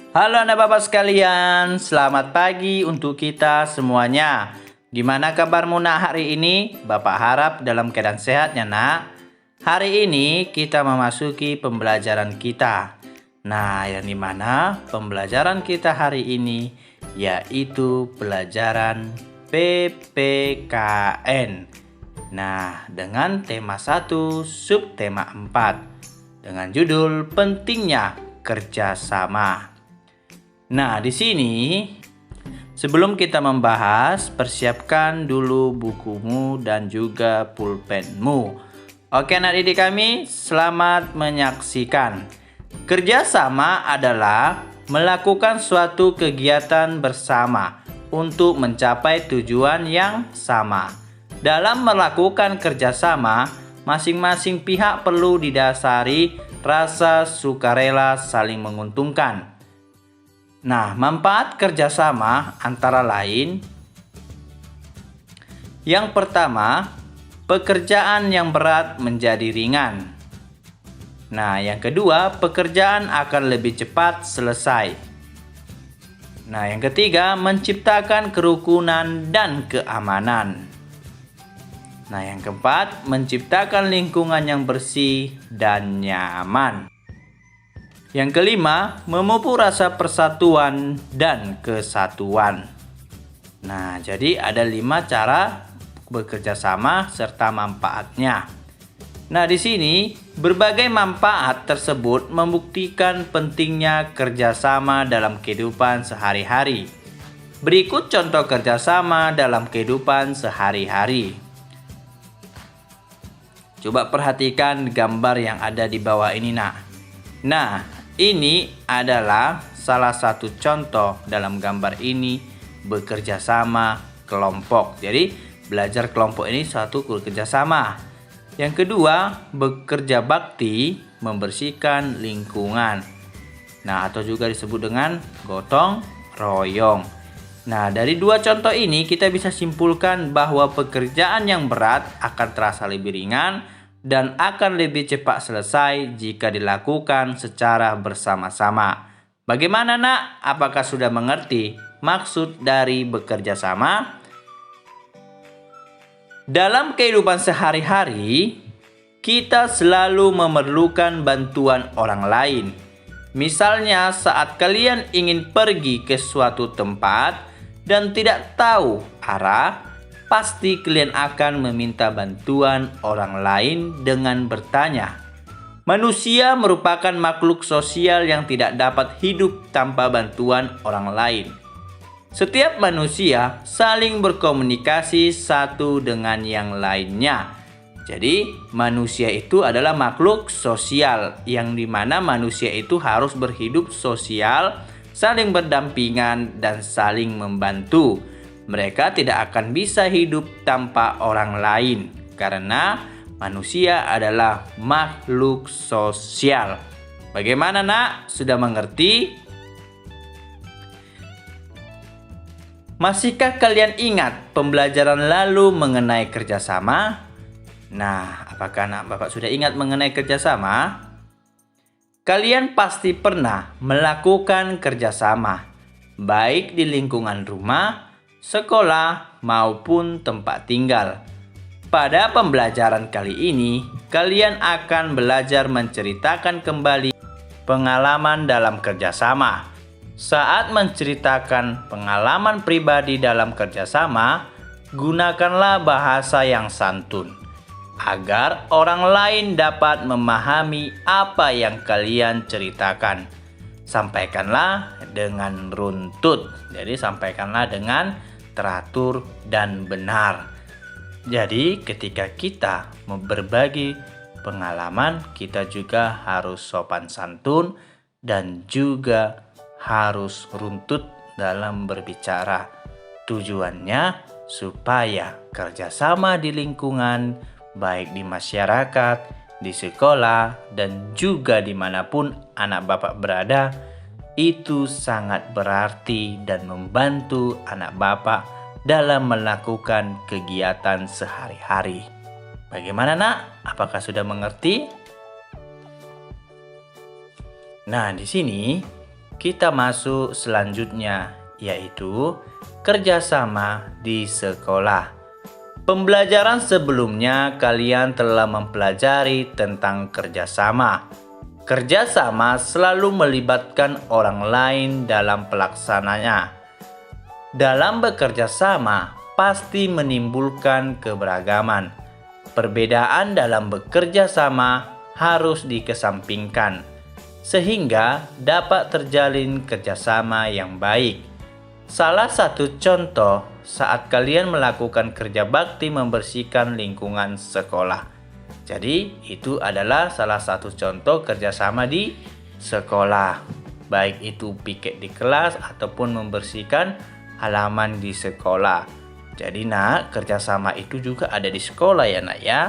Halo anak bapak sekalian, selamat pagi untuk kita semuanya. Gimana kabarmu nak hari ini? Bapak harap dalam keadaan sehatnya nak. Hari ini kita memasuki pembelajaran kita. Nah, yang dimana pembelajaran kita hari ini yaitu pelajaran PPKN. Nah, dengan tema 1, subtema 4 dengan judul pentingnya kerjasama. Nah, di sini sebelum kita membahas, persiapkan dulu bukumu dan juga pulpenmu. Oke, anak didik kami, selamat menyaksikan. Kerjasama adalah melakukan suatu kegiatan bersama untuk mencapai tujuan yang sama. Dalam melakukan kerjasama, masing-masing pihak perlu didasari rasa sukarela saling menguntungkan. Nah, manfaat kerjasama antara lain, yang pertama, pekerjaan yang berat menjadi ringan. Nah, yang kedua, pekerjaan akan lebih cepat selesai. Nah, yang ketiga, menciptakan kerukunan dan keamanan. Nah, yang keempat, menciptakan lingkungan yang bersih dan nyaman. Yang kelima, memupuk rasa persatuan dan kesatuan. Nah, jadi ada 5 cara bekerja sama serta manfaatnya. Nah, di sini berbagai manfaat tersebut membuktikan pentingnya kerjasama dalam kehidupan sehari-hari. Berikut contoh kerjasama dalam kehidupan sehari-hari. Coba perhatikan gambar yang ada di bawah ini, nak. Nah, ini adalah salah satu contoh dalam gambar ini bekerja sama kelompok. Jadi, belajar kelompok ini suatu bekerja sama. Yang kedua, bekerja bakti membersihkan lingkungan. Nah, atau juga disebut dengan gotong royong. Nah, dari 2 contoh ini kita bisa simpulkan bahwa pekerjaan yang berat akan terasa lebih ringan dan akan lebih cepat selesai jika dilakukan secara bersama-sama. Bagaimana nak? Apakah sudah mengerti maksud dari bekerja sama? Dalam kehidupan sehari-hari, kita selalu memerlukan bantuan orang lain. Misalnya saat kalian ingin pergi ke suatu tempat dan tidak tahu arah, pasti kalian akan meminta bantuan orang lain dengan bertanya. Manusia merupakan makhluk sosial yang tidak dapat hidup tanpa bantuan orang lain. Setiap manusia saling berkomunikasi satu dengan yang lainnya. Jadi, manusia itu adalah makhluk sosial yang dimana manusia itu harus berhidup sosial, saling berdampingan dan saling membantu. Mereka tidak akan bisa hidup tanpa orang lain karena manusia adalah makhluk sosial. Bagaimana nak? Sudah mengerti? Masihkah kalian ingat pembelajaran lalu mengenai kerjasama? Nah, apakah anak bapak sudah ingat mengenai kerjasama? Kalian pasti pernah melakukan kerjasama, baik di lingkungan rumah, sekolah, maupun tempat tinggal. Pada pembelajaran kali ini, kalian akan belajar menceritakan kembali pengalaman dalam kerjasama. Saat menceritakan pengalaman pribadi dalam kerjasama, gunakanlah bahasa yang santun, agar orang lain dapat memahami apa yang kalian ceritakan. Sampaikanlah dengan runtut, jadi sampaikanlah dengan teratur dan benar. Jadi ketika kita berbagi pengalaman, kita juga harus sopan santun dan juga harus runtut dalam berbicara. Tujuannya supaya kerjasama di lingkungan, baik di masyarakat, di sekolah, dan juga dimanapun anak bapak berada, itu sangat berarti dan membantu anak bapak dalam melakukan kegiatan sehari-hari. Bagaimana nak? Apakah sudah mengerti? Nah, di sini kita masuk selanjutnya, yaitu kerjasama di sekolah. Pembelajaran sebelumnya kalian telah mempelajari tentang kerjasama. Kerjasama selalu melibatkan orang lain dalam pelaksananya. Dalam bekerja sama pasti menimbulkan keberagaman. Perbedaan dalam bekerja sama harus dikesampingkan, sehingga dapat terjalin kerjasama yang baik. Salah satu contoh saat kalian melakukan kerja bakti membersihkan lingkungan sekolah. Jadi itu adalah salah satu contoh kerjasama di sekolah. Baik itu piket di kelas ataupun membersihkan halaman di sekolah. Jadi nak, kerjasama itu juga ada di sekolah ya nak ya.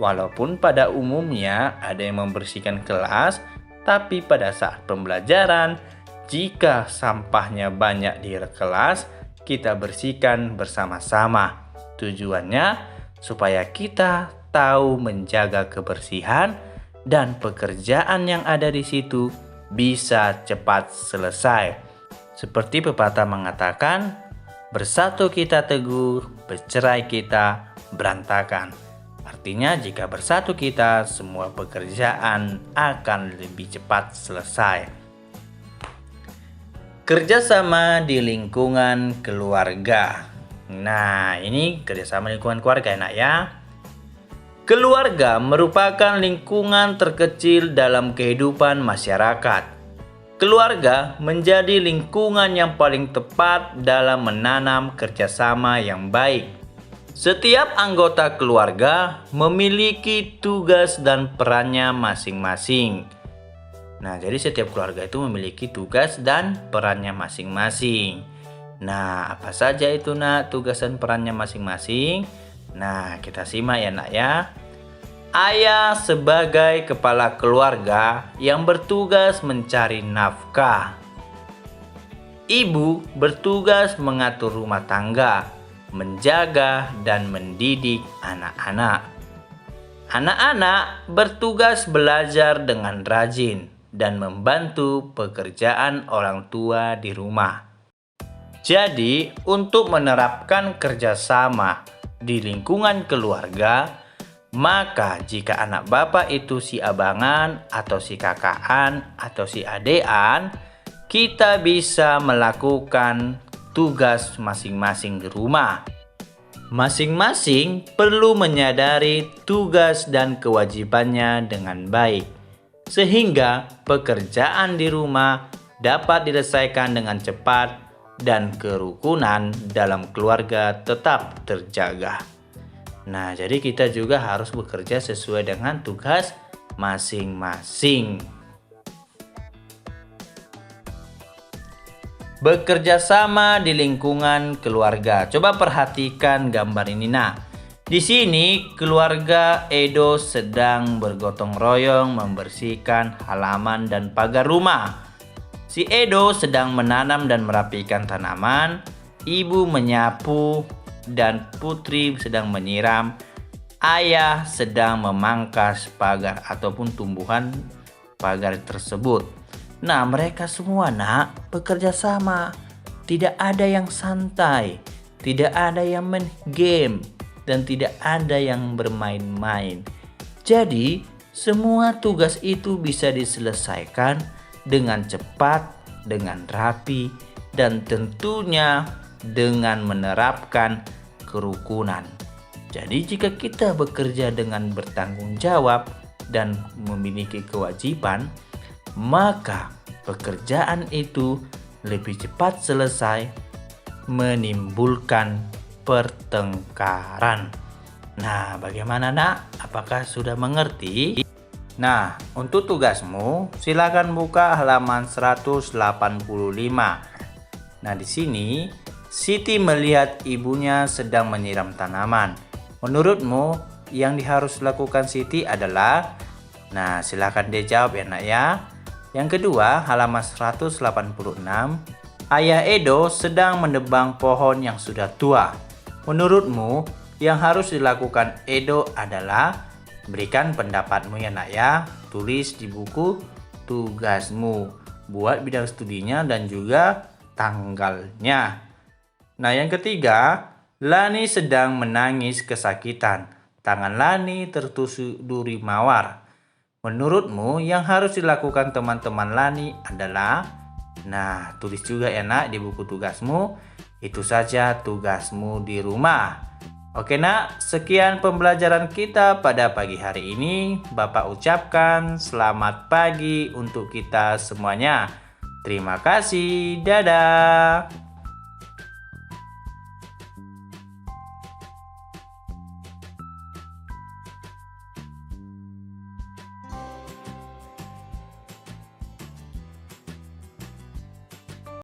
Walaupun pada umumnya ada yang membersihkan kelas, tapi pada saat pembelajaran, jika sampahnya banyak di kelas, kita bersihkan bersama-sama. Tujuannya supaya kita tahu menjaga kebersihan dan pekerjaan yang ada di situ bisa cepat selesai. Seperti pepatah mengatakan, bersatu kita teguh, bercerai kita berantakan. Artinya jika bersatu kita, semua pekerjaan akan lebih cepat selesai. Kerjasama di lingkungan keluarga. Nah, ini kerjasama lingkungan keluarga enak ya. Keluarga merupakan lingkungan terkecil dalam kehidupan masyarakat. Keluarga menjadi lingkungan yang paling tepat dalam menanam kerjasama yang baik. Setiap anggota keluarga memiliki tugas dan perannya masing-masing. Nah, jadi setiap keluarga itu memiliki tugas dan perannya masing-masing. Nah, apa saja itu nak tugas dan perannya masing-masing? Nah, kita simak ya nak ya. Ayah sebagai kepala keluarga yang bertugas mencari nafkah. Ibu bertugas mengatur rumah tangga, menjaga dan mendidik anak-anak. Anak-anak bertugas belajar dengan rajin dan membantu pekerjaan orang tua di rumah. Jadi, untuk menerapkan kerjasama di lingkungan keluarga, maka jika anak bapak itu si abangan atau si kakaan atau si adean, kita bisa melakukan tugas masing-masing di rumah. Masing-masing perlu menyadari tugas dan kewajibannya dengan baik, sehingga pekerjaan di rumah dapat diselesaikan dengan cepat dan kerukunan dalam keluarga tetap terjaga. Nah, jadi kita juga harus bekerja sesuai dengan tugas masing-masing. Bekerja sama di lingkungan keluarga. Coba perhatikan gambar ini nah. Di sini keluarga Edo sedang bergotong royong membersihkan halaman dan pagar rumah. Si Edo sedang menanam dan merapikan tanaman, ibu menyapu dan putri sedang menyiram. Ayah sedang memangkas pagar ataupun tumbuhan pagar tersebut. Nah, mereka semua nak bekerja sama. Tidak ada yang santai, tidak ada yang main game, dan tidak ada yang bermain-main. Jadi, semua tugas itu bisa diselesaikan dengan cepat, dengan rapi, dan tentunya dengan menerapkan kerukunan. Jadi, jika kita bekerja dengan bertanggung jawab dan memiliki kewajiban, maka pekerjaan itu lebih cepat selesai, menimbulkan pertengkaran. Nah, bagaimana nak? Apakah sudah mengerti? Nah, untuk tugasmu, silakan buka halaman 185. Nah, di sini Siti melihat ibunya sedang menyiram tanaman. Menurutmu, yang harus dilakukan Siti adalah? Nah, silakan dijawab ya nak ya. Yang kedua, halaman 186. Ayah Edo sedang menebang pohon yang sudah tua. Menurutmu, yang harus dilakukan Edo adalah? Berikan pendapatmu ya nak ya. Tulis di buku tugasmu. buat bidang studinya dan juga tanggalnya. Nah, yang ketiga, Lani sedang menangis kesakitan. Tangan Lani tertusuk duri mawar. Menurutmu yang harus dilakukan teman-teman Lani adalah? Nah, tulis juga ya nak di buku tugasmu. Itu saja tugasmu di rumah. Oke nak, sekian pembelajaran kita pada pagi hari ini. Bapak ucapkan selamat pagi untuk kita semuanya. Terima kasih, dadah.